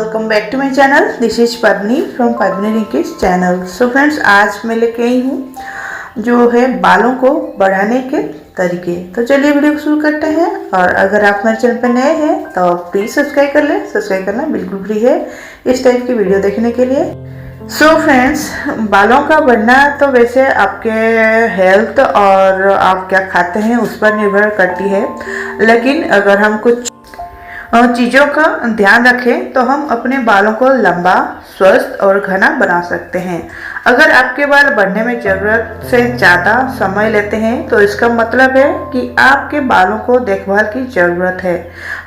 Welcome back to my channel. This is Padmini from Padmini Rinki's channel. So friends, आज मैं लेके आई हूँ जो है बालों को बढ़ाने के तरीके। तो चलिए वीडियो को शुरू करते हैं। और अगर आप मेरे चैनल पर नए हैं तो प्लीज़ सब्सक्राइब कर लें। सब्सक्राइब करना बिल्कुल फ्री है इस टाइप की वीडियो देखने के लिए। सो फ्रेंड्स, बालों का बढ़ना तो वैसे आपके हेल्थ और आप क्या खाते हैं उस पर निर्भर करती है, लेकिन अगर हम कुछ चीज़ों का ध्यान रखें तो हम अपने बालों को लंबा, स्वस्थ और घना बना सकते हैं। अगर आपके बाल बढ़ने में ज़रूरत से ज़्यादा समय लेते हैं तो इसका मतलब है कि आपके बालों को देखभाल की ज़रूरत है।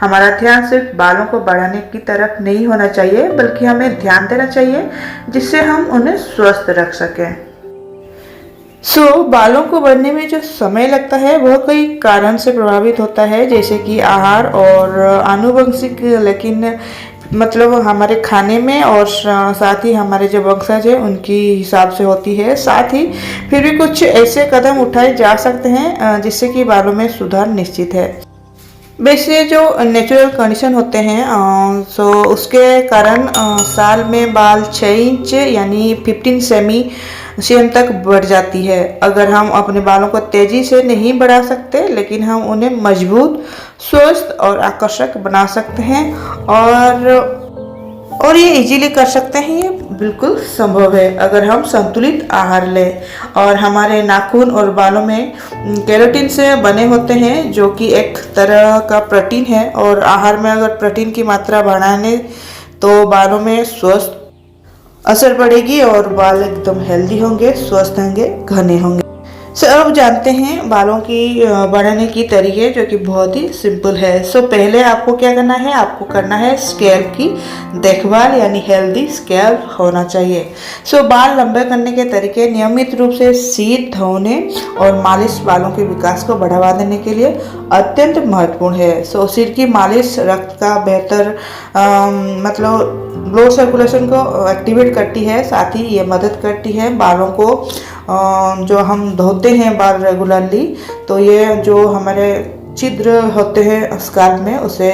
हमारा ध्यान सिर्फ बालों को बढ़ाने की तरफ नहीं होना चाहिए, बल्कि हमें ध्यान देना चाहिए जिससे हम उन्हें स्वस्थ रख सकें। बालों को बढ़ने में जो समय लगता है वह कई कारण से प्रभावित होता है, जैसे कि आहार और आनुवंशिक, लेकिन मतलब हमारे खाने में और साथ ही हमारे जो वंशज है उनकी हिसाब से होती है। साथ ही फिर भी कुछ ऐसे कदम उठाए जा सकते हैं जिससे कि बालों में सुधार निश्चित है। वैसे जो नेचुरल कंडीशन होते हैं उसके कारण साल में बाल 6 इंच यानी 15 सेमी तक बढ़ जाती है। अगर हम अपने बालों को तेज़ी से नहीं बढ़ा सकते, लेकिन हम उन्हें मजबूत, स्वस्थ और आकर्षक बना सकते हैं और ये इजीली कर सकते हैं। ये बिल्कुल संभव है अगर हम संतुलित आहार लें। और हमारे नाखून और बालों में केराटिन से बने होते हैं, जो कि एक तरह का प्रोटीन है। और आहार में अगर प्रोटीन की मात्रा बढ़ाने तो बालों में स्वस्थ असर पड़ेगी और बाल एकदम हेल्दी होंगे, स्वस्थ होंगे, घने होंगे। अब जानते हैं बालों की बढ़ाने की तरीके, जो कि बहुत ही सिंपल है। पहले आपको क्या करना है, आपको करना है स्कैल्प की देखभाल, यानी हेल्दी स्कैल्प होना चाहिए। बाल लंबे करने के तरीके नियमित रूप से शीत, धोने और मालिश बालों के विकास को बढ़ावा देने के लिए अत्यंत महत्वपूर्ण है। सिर की मालिश रक्त का बेहतर मतलब ब्लड सर्कुलेशन को एक्टिवेट करती है। साथ ही ये मदद करती है बालों को जो हम धोते हैं बाल रेगुलरली, तो ये जो हमारे छिद्र होते हैं स्काल्प में उसे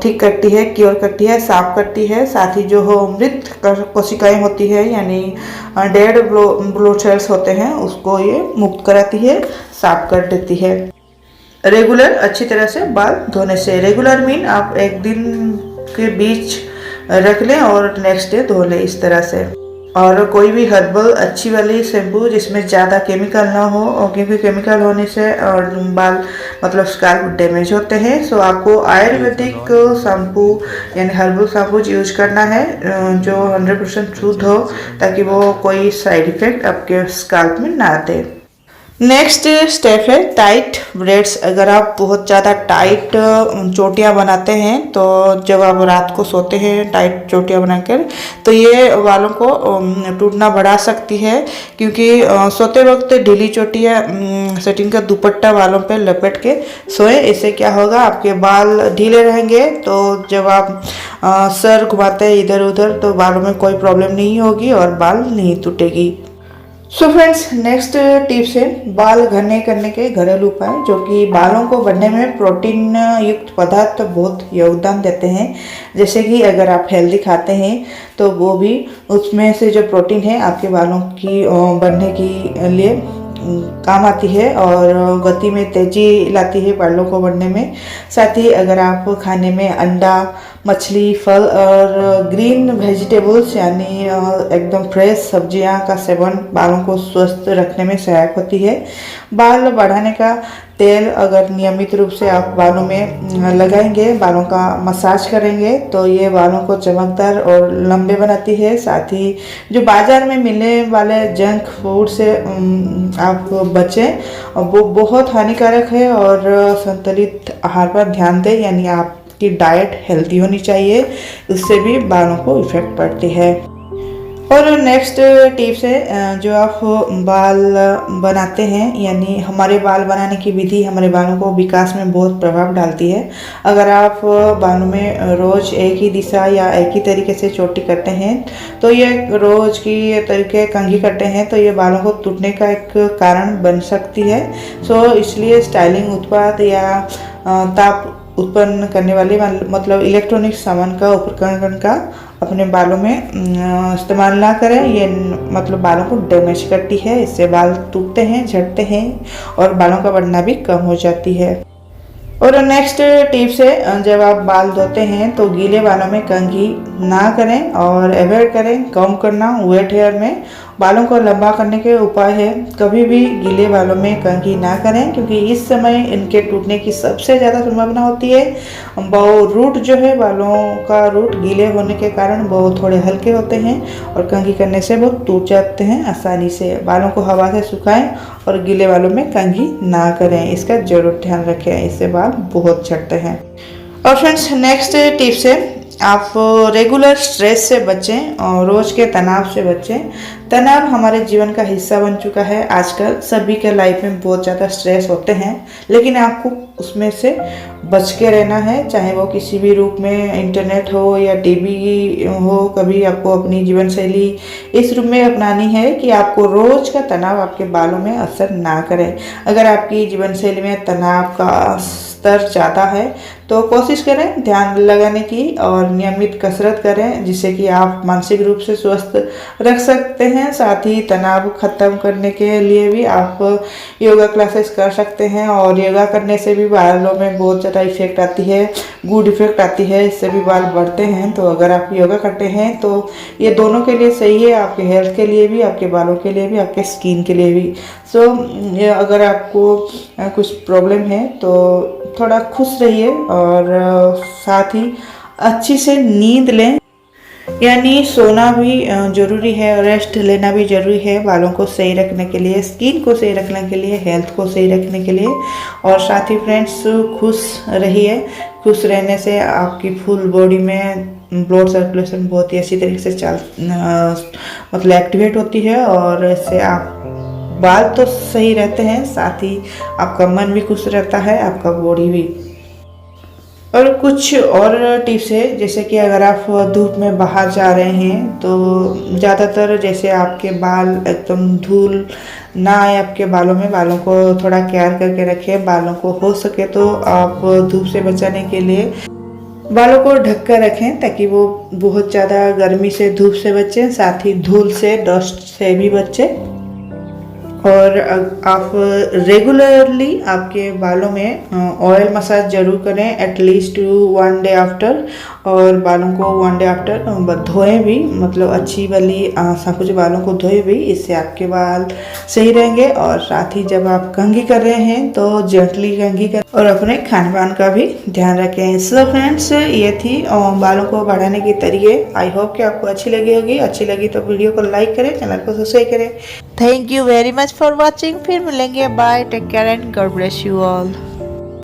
ठीक करती है, क्योर करती है, साफ करती है। साथ ही जो मृत कोशिकाएं होती है यानी डेड ब्लड सेल्स होते हैं उसको ये मुक्त कराती है, साफ कर देती है। रेगुलर अच्छी तरह से बाल धोने से, रेगुलर मीन आप एक दिन के बीच रख लें और नेक्स्ट डे धो लें इस तरह से। और कोई भी हर्बल अच्छी वाली शैम्पू जिसमें ज़्यादा केमिकल ना हो, और क्योंकि केमिकल होने से और बाल मतलब स्काल्प डैमेज होते हैं। आपको आयुर्वेदिक शैम्पू यानी हर्बल शैम्पू यूज करना है जो 100% शुद्ध हो, ताकि वो कोई साइड इफेक्ट आपके स्काल्प में ना दे। नेक्स्ट स्टेप है टाइट ब्रेड्स। अगर आप बहुत ज़्यादा टाइट चोटियाँ बनाते हैं तो जब आप रात को सोते हैं टाइट चोटियाँ बनाकर, तो ये बालों को टूटना बढ़ा सकती है, क्योंकि सोते वक्त ढीली चोटियाँ सेटिंग का दुपट्टा बालों पर लपेट के सोए। इससे क्या होगा, आपके बाल ढीले रहेंगे, तो जब आप सर घुमाते हैं इधर उधर तो बालों में कोई प्रॉब्लम नहीं होगी और बाल नहीं टूटेगी। फ्रेंड्स, नेक्स्ट टिप्स है बाल घने करने के घरेलू उपाय, जो कि बालों को बढ़ने में प्रोटीन युक्त पदार्थ तो बहुत योगदान देते हैं। जैसे कि अगर आप हेल्दी खाते हैं तो वो भी उसमें से जो प्रोटीन है आपके बालों की बढ़ने के लिए काम आती है और गति में तेजी लाती है बालों को बढ़ने में। साथ ही अगर आप खाने में अंडा, मछली, फल और ग्रीन वेजिटेबल्स यानी एकदम फ्रेश सब्जियां का सेवन बालों को स्वस्थ रखने में सहायक होती है। बाल बढ़ाने का तेल अगर नियमित रूप से आप बालों में लगाएंगे, बालों का मसाज करेंगे, तो ये बालों को चमकदार और लंबे बनाती है। साथ ही जो बाज़ार में मिलने वाले जंक फूड से आप बचें, वो बहुत हानिकारक है। और संतुलित आहार पर ध्यान दें, यानी आपकी डाइट हेल्दी होनी चाहिए, उससे भी बालों को इफेक्ट पड़ती है। और नेक्स्ट टिप्स है जो आप बाल बनाते हैं, यानी हमारे बाल बनाने की विधि हमारे बालों को विकास में बहुत प्रभाव डालती है। अगर आप बालों में रोज़ एक ही दिशा या एक ही तरीके से चोटी करते हैं, तो ये रोज़ की तरीके कंघी करते हैं, तो ये बालों को टूटने का एक कारण बन सकती है। इसलिए स्टाइलिंग उत्पाद या ताप उत्पन्न करने वाले मतलब इलेक्ट्रॉनिक सामान का उपकरण का अपने बालों में इस्तेमाल ना करें। ये मतलब बालों को डैमेज करती है, इससे बाल टूटते हैं, झड़ते हैं और बालों का बढ़ना भी कम हो जाती है। और नेक्स्ट टिप्स है, जब आप बाल धोते हैं तो गीले बालों में कंघी ना करें और अवॉइड करें कम करना। वेट हेयर में बालों को लंबा करने के उपाय है, कभी भी गीले बालों में कंघी ना करें क्योंकि इस समय इनके टूटने की सबसे ज़्यादा संभावना होती है। वो रूट जो है, बालों का रूट गीले होने के कारण वो थोड़े हल्के होते हैं और कंघी करने से वो टूट जाते हैं आसानी से। बालों को हवा से सुखाएं और गीले बालों में कंघी ना करें, इसका जरूर ध्यान रखें, इससे बाल बहुत झड़ते हैं। और फ्रेंड्स नेक्स्ट टिप्स है, आप रेगुलर स्ट्रेस से बचें और रोज़ के तनाव से बचें। तनाव हमारे जीवन का हिस्सा बन चुका है। आजकल सभी के लाइफ में बहुत ज़्यादा स्ट्रेस होते हैं, लेकिन आपको उसमें से बच के रहना है, चाहे वो किसी भी रूप में इंटरनेट हो या टीवी हो। कभी आपको अपनी जीवन शैली इस रूप में अपनानी है कि आपको रोज़ का तनाव आपके बालों में असर ना करे। अगर आपकी जीवन शैली में तनाव का स्तर ज़्यादा है तो कोशिश करें ध्यान लगाने की और नियमित कसरत करें, जिससे कि आप मानसिक रूप से स्वस्थ रख सकते हैं। साथ ही तनाव खत्म करने के लिए भी आप योगा क्लासेस कर सकते हैं और योगा करने से भी बालों में बहुत ज़्यादा इफेक्ट आती है, गुड इफेक्ट आती है, इससे भी बाल बढ़ते हैं। तो अगर आप योगा करते हैं तो ये दोनों के लिए सही है, आपके हेल्थ के लिए भी, आपके बालों के लिए भी, आपके स्किन के लिए भी। सो अगर आपको कुछ प्रॉब्लम है तो थोड़ा खुश रहिए और साथ ही अच्छी से नींद लें, यानी सोना भी ज़रूरी है, रेस्ट लेना भी ज़रूरी है बालों को सही रखने के लिए, स्किन को सही रखने के लिए, हेल्थ को सही रखने के लिए। और साथ ही फ्रेंड्स खुश रहिए, खुश रहने से आपकी फुल बॉडी में ब्लड सर्कुलेशन बहुत ही अच्छी तरीके से मतलब एक्टिवेट होती है और इससे आप बाल तो सही रहते हैं, साथ ही आपका मन भी खुश रहता है, आपका बॉडी भी। और कुछ और टिप्स है, जैसे कि अगर आप धूप में बाहर जा रहे हैं तो ज़्यादातर जैसे आपके बाल एकदम धूल ना आए आपके बालों में, बालों को थोड़ा केयर करके रखें। बालों को हो सके तो आप धूप से बचाने के लिए बालों को ढक कर रखें ताकि वो बहुत ज़्यादा गर्मी से, धूप से बचें, साथ ही धूल से, डस्ट से भी बचें। और आप रेगुलरली आपके बालों में ऑयल मसाज जरूर करें, एटलीस्ट 1 डे आफ्टर। और बालों को 1 डे आफ्टर धोएं भी, मतलब अच्छी वाली सब कुछ बालों को धोए भी, इससे आपके बाल सही रहेंगे। और साथ ही जब आप कंघी कर रहे हैं तो जेंटली कंघी करें और अपने खान पान का भी ध्यान रखें। सो फ्रेंड्स ये थी बालों को बढ़ाने के तरीके। आई होप कि आपको अच्छी लगी होगी। अच्छी लगी तो वीडियो को लाइक करें, चैनल को सब्सक्राइब करें। Thank you very much for watching. फिर मिलेंगे, bye, take care and God bless you all.